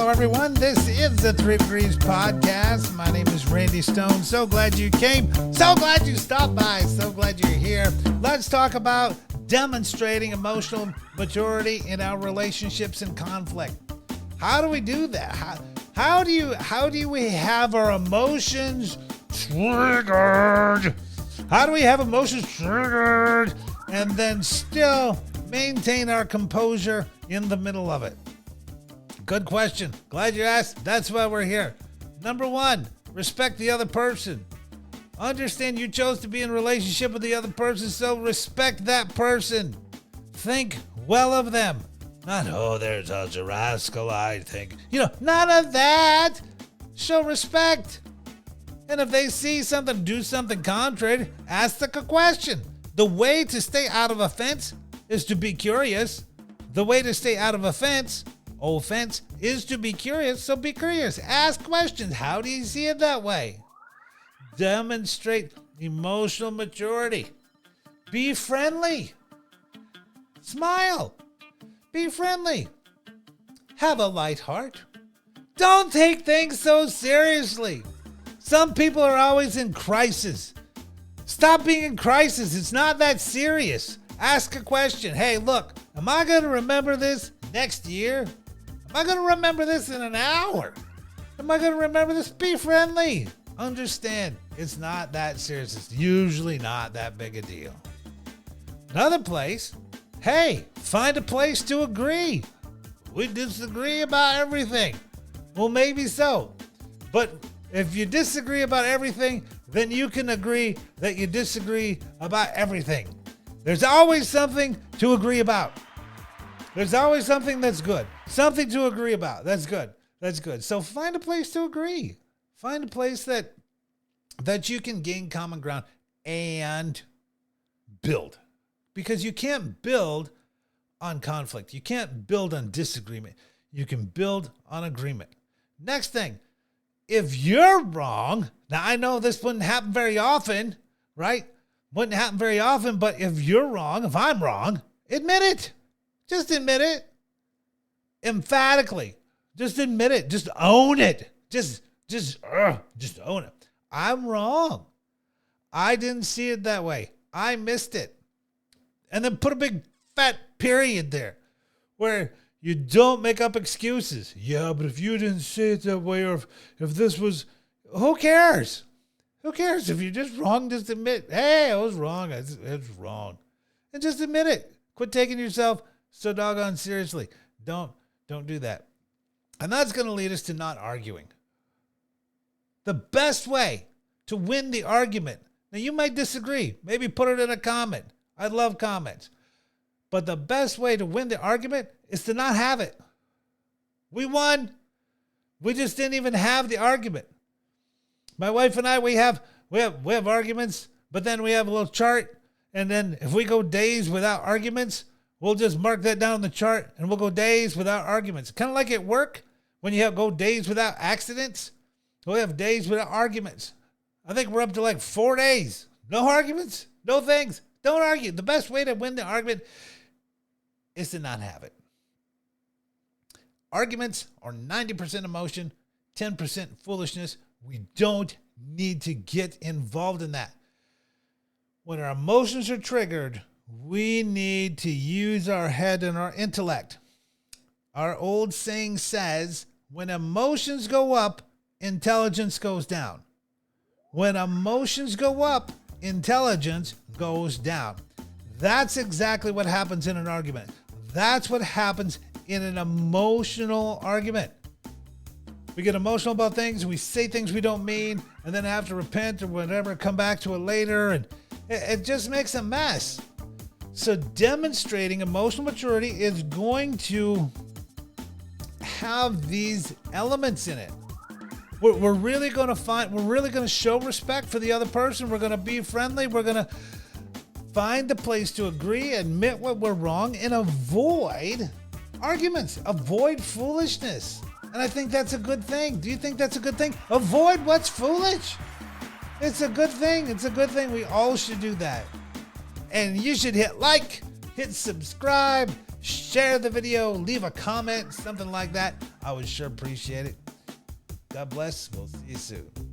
everyone. This is the 3 Degrees Podcast. My name is Randy Stone. So glad you came. So glad you stopped by. So glad you're here. Let's talk about demonstrating emotional maturity in our relationships and conflict. How do we do that? How do we have our emotions triggered? How do we have emotions triggered and then still maintain our composure in the middle of it? Good question. Glad you asked. That's why we're here. Number 1, respect the other person. Understand you chose to be in a relationship with the other person, so respect that person. Think well of them. Not, there's such a rascal, I think. None of that. Show respect. And if they see something, do something contrary, ask the question. The way to stay out of offense is to be curious. The way to stay out of offense is to be curious, so be curious. Ask questions. How do you see it that way? Demonstrate emotional maturity. Be friendly. Smile. Be friendly. Have a light heart. Don't take things so seriously. Some people are always in crisis. Stop being in crisis. It's not that serious. Ask a question. Hey, look, am I going to remember this next year? Am I going to remember this in an hour? Am I going to remember this? Be friendly. Understand, it's not that serious. It's usually not that big a deal. Another place, hey, find a place to agree. We disagree about everything. Well, maybe so. But if you disagree about everything, then you can agree that you disagree about everything. There's always something to agree about. There's always something that's good. Something to agree about. That's good. That's good. So find a place to agree. Find a place that you can gain common ground and build. Because you can't build on conflict. You can't build on disagreement. You can build on agreement. Next thing, if you're wrong, now I know this wouldn't happen very often, right? Wouldn't happen very often, but if you're wrong, if I'm wrong, admit it. Just admit it. Emphatically. Just admit it. Just own it. Just own it. I'm wrong. I didn't see it that way. I missed it. And then put a big fat period there where you don't make up excuses. Yeah, but if you didn't say it that way, or if this was, who cares? Who cares? If you're just wrong, just admit, hey, I was wrong. It's wrong. And just admit it. Quit taking yourself so doggone seriously. Don't do that. And that's going to lead us to not arguing. The best way to win the argument. Now, you might disagree. Maybe put it in a comment. I love comments. But the best way to win the argument is to not have it. We won. We just didn't even have the argument. My wife and I, we have arguments, but then we have a little chart. And then if we go days without arguments, we'll just mark that down on the chart and we'll go days without arguments. Kind of like at work when you go days without accidents. We have days without arguments. I think we're up to like 4 days. No arguments, no things. Don't argue. The best way to win the argument is to not have it. Arguments are 90% emotion, 10% foolishness. We don't need to get involved in that. When our emotions are triggered, we need to use our head and our intellect. Our old saying says, when emotions go up, intelligence goes down. When emotions go up, intelligence goes down. That's exactly what happens in an argument. That's what happens in an emotional argument. We get emotional about things, we say things we don't mean, and then have to repent or whatever, come back to it later, and it just makes a mess. So demonstrating emotional maturity is going to have these elements in it. We're really going to show respect for the other person. We're going to be friendly. We're going to find a place to agree, admit what we're wrong, and avoid arguments, avoid foolishness. And I think that's a good thing. Do you think that's a good thing? Avoid what's foolish. It's a good thing. It's a good thing. We all should do that. And you should hit like, hit subscribe, share the video, leave a comment, something like that. I would sure appreciate it. God bless. We'll see you soon.